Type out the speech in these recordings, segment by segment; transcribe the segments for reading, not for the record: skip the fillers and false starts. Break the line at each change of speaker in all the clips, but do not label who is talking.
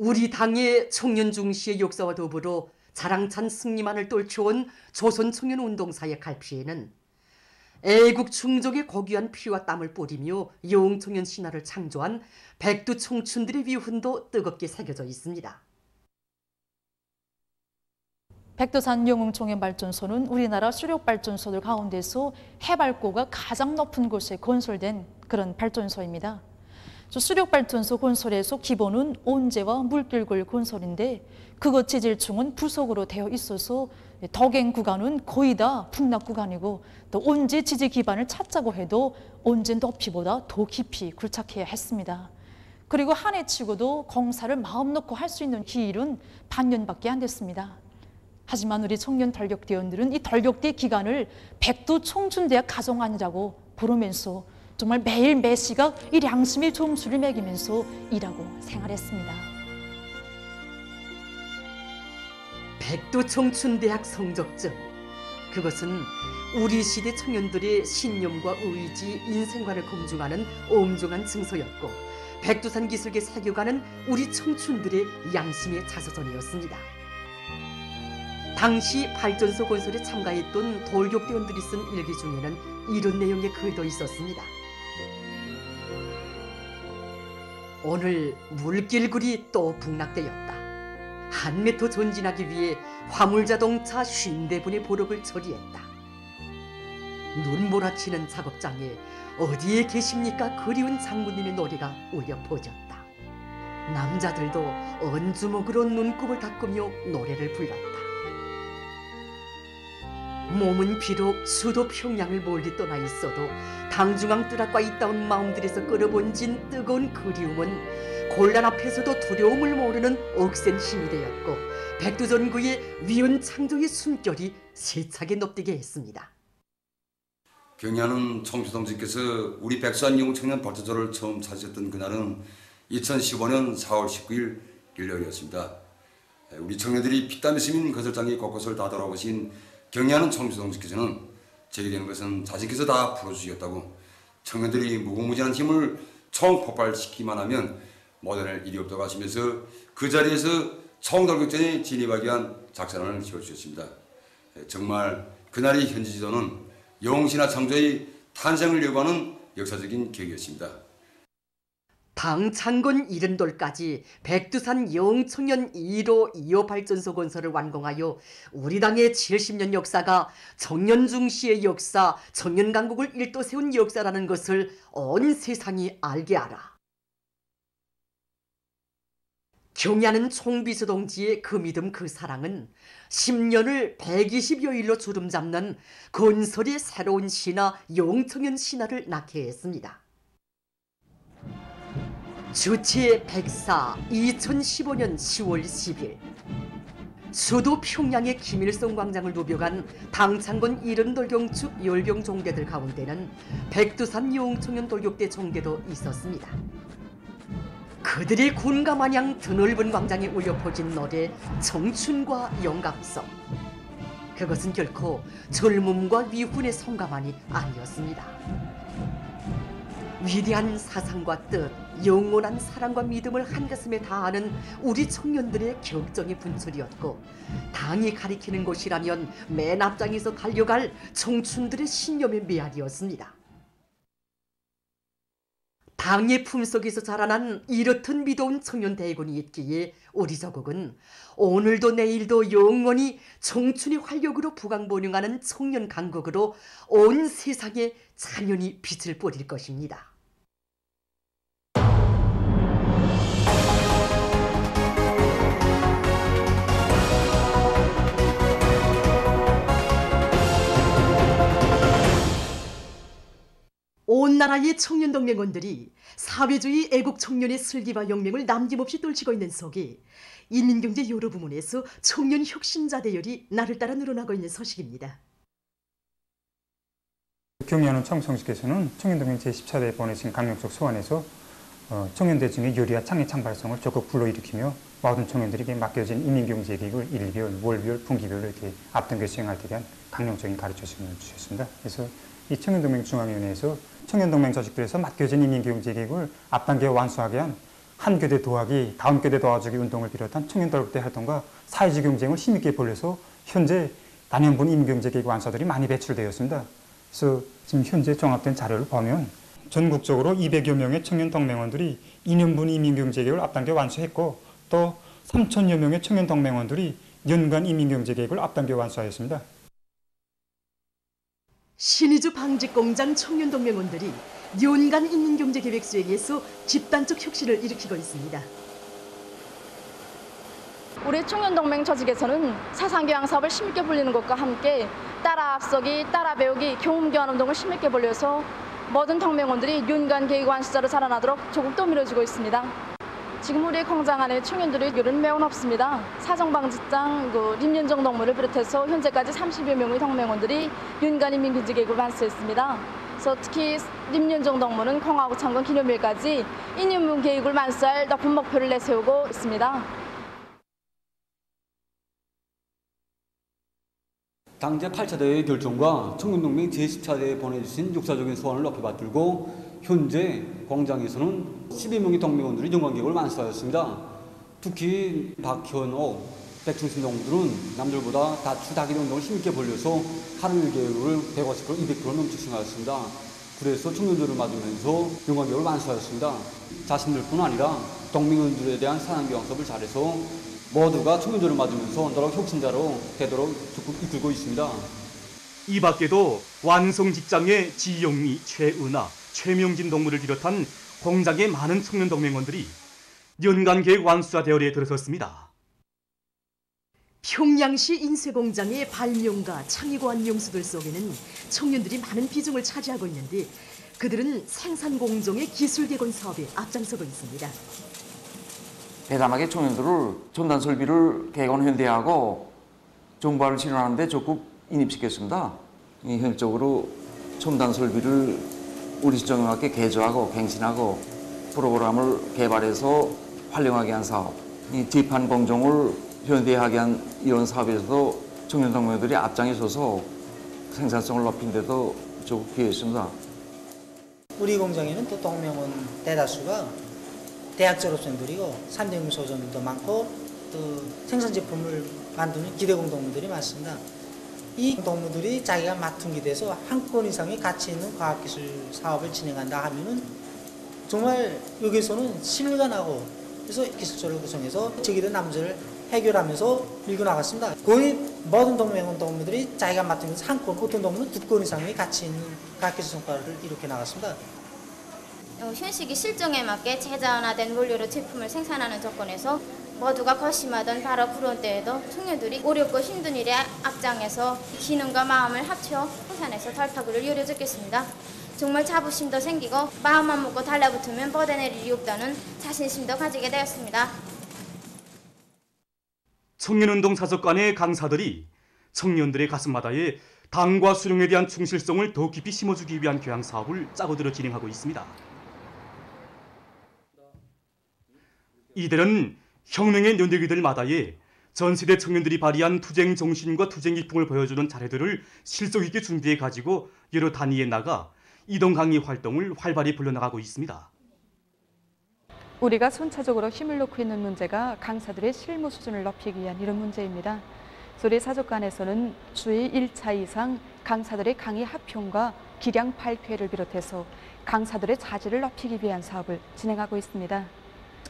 우리 당의 청년 중시의 역사와 더불어 자랑찬 승리만을 떨쳐온 조선청년운동사의 갈피에는 애국 충족의 고귀한 피와 땀을 뿌리며 영웅청년 신화를 창조한 백두 청춘들의 위훈도 뜨겁게 새겨져 있습니다.
백두산 영웅청년발전소는 우리나라 수력발전소들 가운데서 해발고가 가장 높은 곳에 건설된 그런 발전소입니다. 수력발전소 건설에서 기본은 온재와 물길골 건설인데 그것 재질층은 부석으로 되어 있어서 덕행 구간은 거의 다 풍락 구간이고 또 온재 지지 기반을 찾자고 해도 온재 높이보다 더 깊이 굴착해야 했습니다. 그리고 한 해 치고도 공사를 마음 놓고 할 수 있는 기일은 반년밖에 안 됐습니다. 하지만 우리 청년 덜격대원들은 이 덜격대 기간을 백두 청춘대학 가정안이라고 부르면서 정말 매일 매 시각 이 양심의 점수를 매기면서 일하고 생활했습니다.
백두 청춘대학 성적증. 그것은 우리 시대 청년들의 신념과 의지, 인생관을 검증하는 엄중한 증서였고 백두산 기슭에 새겨가는 우리 청춘들의 양심의 자서전이었습니다. 당시 발전소 건설에 참가했던 돌격대원들이 쓴 일기 중에는 이런 내용의 글도 있었습니다. 오늘 물길굴이 또 북락되었다. 한 미터 전진하기 위해 화물자동차 50대분의 보력을 처리했다. 눈 몰아치는 작업장에 어디에 계십니까 그리운 장군님의 노래가 울려 퍼졌다. 남자들도 언주먹으로 눈곱을 닦으며 노래를 불렀다. 몸은 비록 수도 평양을 멀리 떠나 있어도 당중앙 뚜락과 이따운 마음들에서 끌어번진 뜨거운 그리움은 곤란 앞에서도 두려움을 모르는 억센 힘이 되었고 백두전구의 위헌 창조의 숨결이 세차게 높게 했습니다.
경의하는 청주동지께서 우리 백두산 영웅청년 발전소를 처음 찾으셨던 그날은 2015년 4월 19일 일요일이었습니다. 우리 청년들이 피땀이 스민 거설장의 곳곳을 다 돌아보신 경의하는 청주동지께서는 저희되는 것은 자신께서 다 풀어주시겠다고 청년들이 무궁무진한 힘을 총폭발시키기만 하면 모델할 일이 없다고 하시면서 그 자리에서 총돌격전에 진입하기 위한 작전을 세워주셨습니다. 정말 그날의 현지 지도는 영웅신화 창조의 탄생을 요구하는 역사적인 계기였습니다.
당 창건 70돌까지 백두산 영웅청년 1호 2호 발전소 건설을 완공하여 우리 당의 70년 역사가 청년 중시의 역사, 청년 강국을 일도 세운 역사라는 것을 온 세상이 알게 하라. 경의하는 총비서 동지의 그 믿음 그 사랑은 10년을 120여일로 주름 잡는 건설의 새로운 신화, 영웅청년 신화를 낳게 했습니다. 주체 104 2015년 10월 10일 수도 평양의 김일성 광장을 누벼간 당창건 70돌 경축 열병 종대들 가운데는 백두산 영웅청년 돌격대 종대도 있었습니다. 그들의 군가 마냥 드넓은 광장에 울려 퍼진 노래 청춘과 영감성. 그것은 결코 젊음과 위훈의 성가만이 아니었습니다. 위대한 사상과 뜻, 영원한 사랑과 믿음을 한가슴에 다하는 우리 청년들의 격정의 분출이었고 당이 가리키는 곳이라면 맨 앞장에서 달려갈 청춘들의 신념의 메아리였습니다. 당의 품속에서 자라난 이렇듯 믿어온 청년 대군이 있기에 우리 조국은 오늘도 내일도 영원히 청춘의 활력으로 부강번영하는 청년 강국으로 온 세상에 찬연히 빛을 뿌릴 것입니다. 온 나라의 청년동맹원들이 사회주의 애국 청년의 슬기와 영맹을 남김없이 떨치고 있는 속에 인민경제 여러 부문에서 청년 혁신자 대열이 날을 따라 늘어나고 있는 소식입니다.
경의하는 청성시께서는 청년동맹 제14대 보내신 강령적 소환에서 청년대중의 요리와 창의 창발성을 적극 불러일으키며 모든 청년들에게 맡겨진 인민경제계획을 일별, 월별, 분기별로 이렇게 앞당겨 수행할 때 대한 강령적인 가르쳐심을 주셨습니다. 그래서 이 청년동맹 중앙위원회에서 청년동맹 조직들에서 맡겨진 인민경제계획을 앞당겨 완수하게 한 한 교대 도와기, 다음 교대 도와주기 운동을 비롯한 청년 돌봄대 활동과 사회적 경쟁을 힘있게 벌여서 현재 단연분 임경제계획 완수들이 많이 배출되었습니다. 그래서 지금 현재 종합된 자료를 보면 전국적으로 200여 명의 청년 동맹원들이 2년분 이민경제계획을 앞당겨 완수했고 또 3,000여 명의 청년 동맹원들이 연간 이민경제계획을 앞당겨 완수하였습니다.
신의주 방직공장 청년동맹원들이 연간 인민경제계획 수행에서 집단적 혁신을 일으키고 있습니다.
우리 청년동맹 조직에서는 사상교양 사업을 힘있게 벌리는 것과 함께 따라 앞서기, 따라 배우기, 경험교환 운동을 힘있게 벌려서 모든 동맹원들이 연간 계획 완수자로 자라나도록 조국도 밀어주고 있습니다. 지금 우리 공장 안에 청년들의 율은 매우 높습니다. 사정방직장, 림연정 동무를 비롯해서 현재까지 30여 명의 동맹원들이 연간 인민경제계획을 완수했습니다. 그래서 특히 림연정 동무는 공화국 창건 기념일까지 2년분 계획을 완수할 높은 목표를 내세우고 있습니다.
당제 8차 대회 결정과 청년동맹 제10차 대회에 보내주신 역사적인 소원을 높이 받들고 현재 공장에서는 12명의 동맹원들이 연간계획을 완수하였습니다. 특히 박현옥, 백충신 동무들은 남들보다 다투 다기리 운동을 힘있게 벌려서 하루 일 계획을 150%, 200% 넘치승하였습니다. 그래서 청년들을 맞으면서 연간계획을 완수하였습니다. 자신들뿐 아니라 동맹원들에 대한 사랑교양 수업을 잘해서 모두가 청년들을 맞으면서 너로 혁신자로 되도록 적극 이끌고 있습니다.
이 밖에도 완성 직장의 지영미, 최은아, 최명진 동무를 비롯한 공장의 많은 청년 동맹원들이 연간 계획 완수자 대열에 들어섰습니다.
평양시 인쇄공장의 발명가, 창의고한 명수들 속에는 청년들이 많은 비중을 차지하고 있는데 그들은 생산공정의 기술개건 사업에 앞장서고 있습니다.
대담하게 청년들을 첨단 설비를 개건 현대화하고 정보화를 실현하는 데 적극 인입시켰습니다. 현실적으로 첨단 설비를 우리 시점에 맞게 개조하고 갱신하고 프로그램을 개발해서 활용하게 한 사업, 이 뒷판 공정을 현대하게 한 이런 사업에서도 청년 동맹들이 앞장에 서서 생산성을 높이는 데도 적극 기여했습니다.
우리 공장에는 또 동맹원 대다수가 대학 졸업생들이고 3대 소전들도 많고 또 생산 제품을 만드는 기대공 동무들이 많습니다. 이 동무들이 자기가 맡은 기대에서 한 건 이상의 가치 있는 과학기술 사업을 진행한다 하면은 정말 여기서는 신뢰가 나고 그래서 기술처를 구성해서 제기된 남들을 해결하면서 밀고 나갔습니다. 거의 모든 동맹원 동무들이 자기가 맡은 것에서 한 건, 어떤 동무는 2건 이상의 가치 있는 과학기술 성과를 이렇게 나갔습니다.
현식이 실정에 맞게 제자원화된 원료로 제품을 생산하는 조건에서 모두가 거심하던 바로 그런 때에도 청년들이 어렵고 힘든 일에 앞장에서 기능과 마음을 합쳐 생산해서 달파구를 이루어졌겠습니다. 정말 자부심도 생기고 마음만 먹고 달라붙으면 뻗어낼 일이 없다는 자신심도 가지게 되었습니다.
청년운동 사석관의 강사들이 청년들의 가슴마다에 당과 수령에 대한 충실성을 더 깊이 심어주기 위한 교양 사업을 짜고들어 진행하고 있습니다. 이들은 혁명의 연대기들마다에 전세대 청년들이 발휘한 투쟁 정신과 투쟁 기풍을 보여주는 자료들을 실속 있게 준비해 가지고 여러 단위에 나가 이동 강의 활동을 활발히 불려나가고 있습니다.
우리가 순차적으로 힘을 놓고 있는 문제가 강사들의 실무 수준을 높이기 위한 이런 문제입니다. 우리 사족관에서는 주의 1차 이상 강사들의 강의 합평과 기량 발표회를 비롯해서 강사들의 자질을 높이기 위한 사업을 진행하고 있습니다.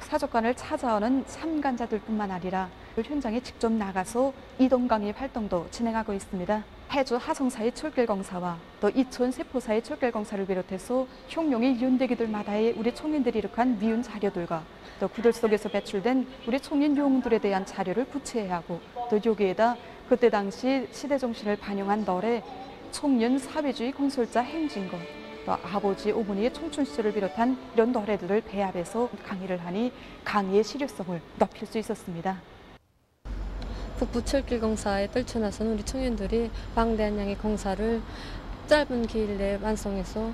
사족관을 찾아오는 참관자들뿐만 아니라 현장에 직접 나가서 이동 강의 활동도 진행하고 있습니다. 해주 하성사의 철길공사와 또 이촌 세포사의 철길공사를 비롯해서 혁명의 연대기들마다의 우리 청년들이 이룩한 미운 자료들과 또 그들 속에서 배출된 우리 청년 영웅들에 대한 자료를 구체화하고 또 여기에다 그때 당시 시대 정신을 반영한 노래 청년 사회주의 건설자 행진곡 또 아버지, 어머니의 청춘 시절을 비롯한 이런 노래들을 배합해서 강의를 하니 강의의 실효성을 높일 수 있었습니다.
북부 철길공사에 떨쳐나선 우리 청년들이 방대한 양의 공사를 짧은 기일 내에 완성해서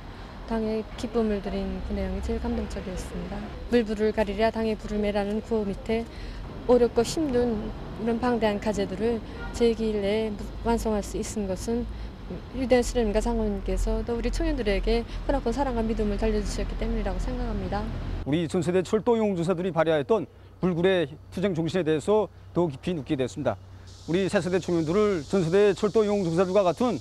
당에 기쁨을 드린 그 내용이 제일 감동적이었습니다. 물불을 가리랴 당의 불을 매라는 구호 밑에 어렵고 힘든 이런 방대한 과제들을 제 기일 내에 완성할 수 있은 것은 위대한 수령님과 장군님께서 또 우리 청년들에게 허락과 사랑과 믿음을 달려주셨기 때문이라고 생각합니다.
우리 전세대 철도 용주사들이 발휘하였던 불굴의 투쟁 정신에 대해서 더 깊이 느끼게 됐습니다. 우리 새세대 청년들을 전세대 철도 용주사들과 같은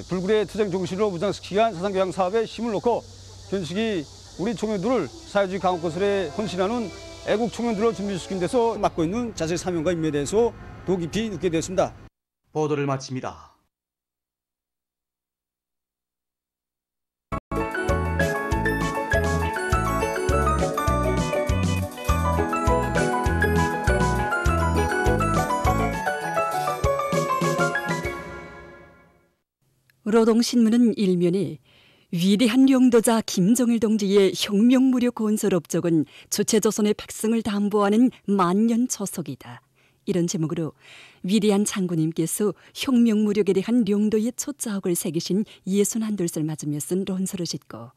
불굴의 투쟁 정신으로 무장시키기 위한 사상교양 사업에 힘을 놓고 현식이 우리 청년들을 사회주의 강국 건설에 헌신하는 애국 청년들을 준비시킨 데서 맡고 있는 자세 사명과 임무에 대해서 더 깊이 느끼게 되었습니다.
보도를 마칩니다.
노동신문은 일면에 위대한 용도자 김정일 동지의 혁명무력 건설 업적은 주체조선의 백성을 담보하는 만년 저속이다. 이런 제목으로 위대한 장군님께서 혁명무력에 대한 용도의 초자옥을 새기신 61돌을 맞으며 쓴 논서를 싣고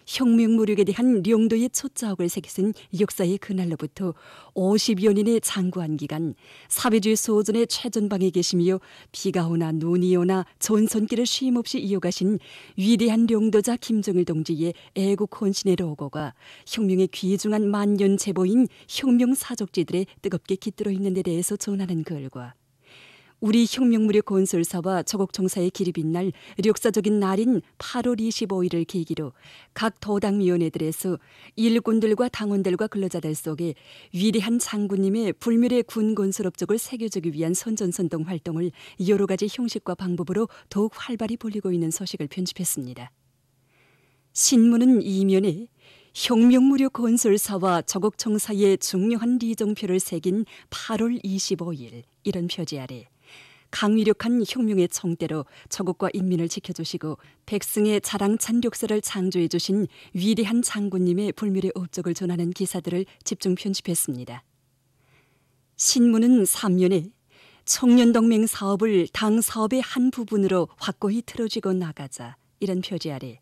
혁명무력에 대한 용도의 초자옥을 새기신 역사의 그날로부터 50여 년의 장구한 기간 사회주의 소전의 최전방에 계시며 비가 오나 눈이 오나 전선길을 쉼없이 이어가신 위대한 용도자 김정일 동지의 애국 헌신의 로고가 혁명의 귀중한 만년 제보인 혁명사족지들에 뜨겁게 깃들어 있는 데 대해서 전하는 글과 우리 혁명무력 건설사와 조국청사의 길이 빛날 역사적인 날인 8월 25일을 계기로 각 도당위원회들에서 일꾼들과 당원들과 근로자들 속에 위대한 장군님의 불멸의 군 건설 업적을 새겨주기 위한 선전선동 활동을 여러 가지 형식과 방법으로 더욱 활발히 벌이고 있는 소식을 편집했습니다. 신문은 이면에 혁명무력 건설사와 조국청사의 중요한 리정표를 새긴 8월 25일 이런 표지 아래 강위력한 혁명의 청대로 조국과 인민을 지켜주시고 백성의 자랑찬 역사를 창조해 주신 위대한 장군님의 불멸의 업적을 전하는 기사들을 집중 편집했습니다. 신문은 3면에 청년동맹 사업을 당 사업의 한 부분으로 확고히 틀어지고 나가자 이런 표지 아래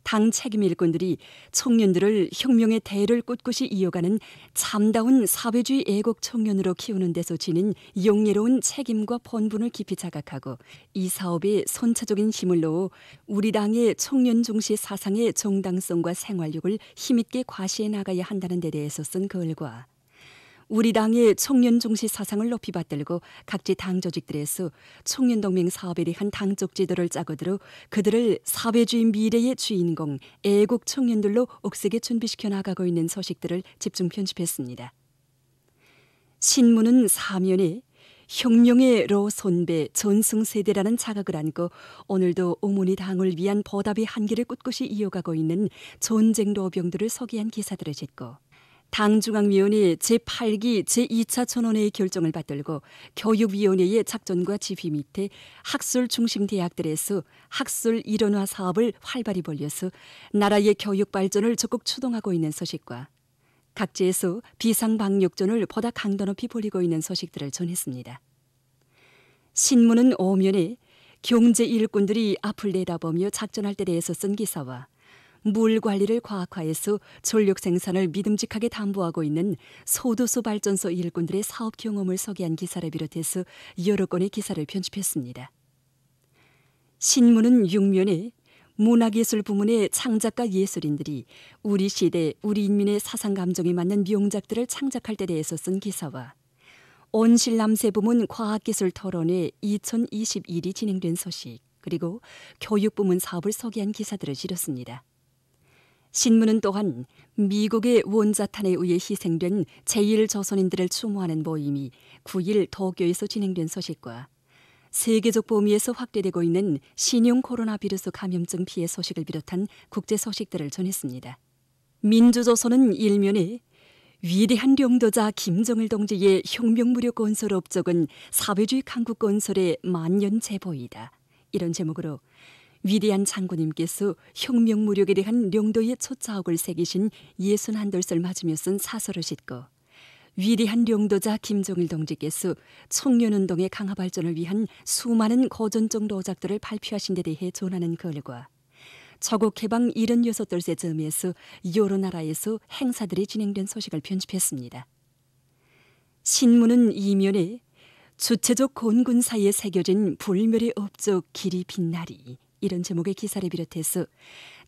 당 책임 일꾼들이 청년들을 혁명의 대를 꿋꿋이 이어가는 참다운 사회주의 애국 청년으로 키우는 데서 지닌 영예로운 책임과 본분을 깊이 자각하고 이 사업에 선차적인 힘을 넣어 우리 당의 청년 중시 사상의 정당성과 생활력을 힘있게 과시해 나가야 한다는 데 대해서 쓴 글과 우리 당의 청년 중시 사상을 높이 받들고 각지 당 조직들에서 청년동맹 사업에 대한 당적 지도를 짜고들어 그들을 사회주의 미래의 주인공, 애국 청년들로 억세게 준비시켜 나가고 있는 소식들을 집중 편집했습니다. 신문은 사면에 혁명의 로손배 전승세대라는 자각을 안고 오늘도 어머니 당을 위한 보답의 한계를 꿋꿋이 이어가고 있는 전쟁 로병들을 소개한 기사들을 싣고 당중앙위원회 제8기 제2차 전원회의 결정을 받들고 교육위원회의 작전과 지휘 밑에 학술 중심 대학들에서 학술 일원화 사업을 활발히 벌려서 나라의 교육 발전을 적극 추동하고 있는 소식과 각지에서 비상방역전을 보다 강도 높이 벌이고 있는 소식들을 전했습니다. 신문은 오면에 경제 일꾼들이 앞을 내다보며 작전할 때 대해서 쓴 기사와 물 관리를 과학화해서 전력 생산을 믿음직하게 담보하고 있는 소도수 발전소 일꾼들의 사업 경험을 소개한 기사를 비롯해서 여러 건의 기사를 편집했습니다. 신문은 6면에 문화예술 부문의 창작가 예술인들이 우리 시대, 우리 인민의 사상 감정에 맞는 명작들을 창작할 때 대해서 쓴 기사와 온실남새 부문 과학기술 토론회 2021이 진행된 소식 그리고 교육부문 사업을 소개한 기사들을 실었습니다. 신문은 또한 미국의 원자탄에 의해 희생된 제1조선인들을 추모하는 모임이 9일 도쿄에서 진행된 소식과 세계적 범위에서 확대되고 있는 신형 코로나 비루스 감염증 피해 소식을 비롯한 국제 소식들을 전했습니다. 민주조선은 일면에 위대한 용도자 김정일 동지의 혁명무력 건설 업적은 사회주의 강국 건설의 만년 제보이다. 이런 제목으로 위대한 장군님께서 혁명무력에 대한 용도의 초자옥을 새기신 61돌을 맞으며 쓴 사설을 싣고 위대한 용도자 김정일 동지께서 청년운동의 강화 발전을 위한 수많은 고전적 노작들을 발표하신 데 대해 전하는 글과 조국해방 76돌째 즈음에서 여러 나라에서 행사들이 진행된 소식을 편집했습니다. 신문은 이면에
주체적 곤군 사이에 새겨진 불멸의 업적 길이 빛나리, 이런 제목의 기사를 비롯해서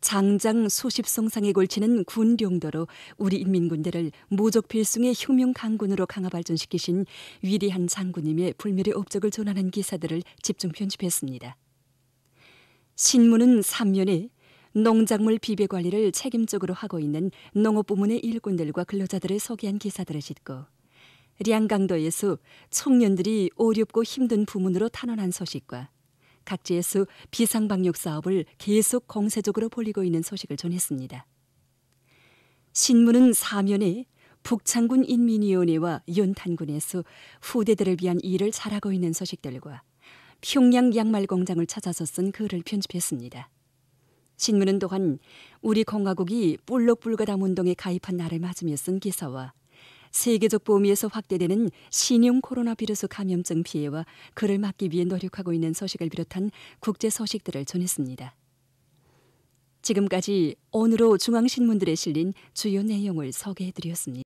장장 수십 송상에 걸치는 군령도로 우리 인민군대를 무적 필승의 흉명 강군으로 강화 발전시키신 위대한 장군님의 불멸의 업적을 전하는 기사들을 집중 편집했습니다. 신문은 3면에 농작물 비배 관리를 책임적으로 하고 있는 농업부문의 일꾼들과 근로자들을 소개한 기사들을 싣고 량강도에서 청년들이 어렵고 힘든 부문으로 탄원한 소식과 각지에서 비상방역 사업을 계속 공세적으로 벌이고 있는 소식을 전했습니다. 신문은 4면에 북창군 인민위원회와 연탄군에서 후대들을 위한 일을 잘하고 있는 소식들과 평양 양말 공장을 찾아서 쓴 글을 편집했습니다. 신문은 또한 우리 공화국이 볼록불가담 운동에 가입한 날을 맞으며 쓴 기사와 세계적 범위에서 확대되는 신형 코로나 비루스 감염증 피해와 그를 막기 위해 노력하고 있는 소식을 비롯한 국제 소식들을 전했습니다. 지금까지 오늘로 중앙신문들에 실린 주요 내용을 소개해드렸습니다.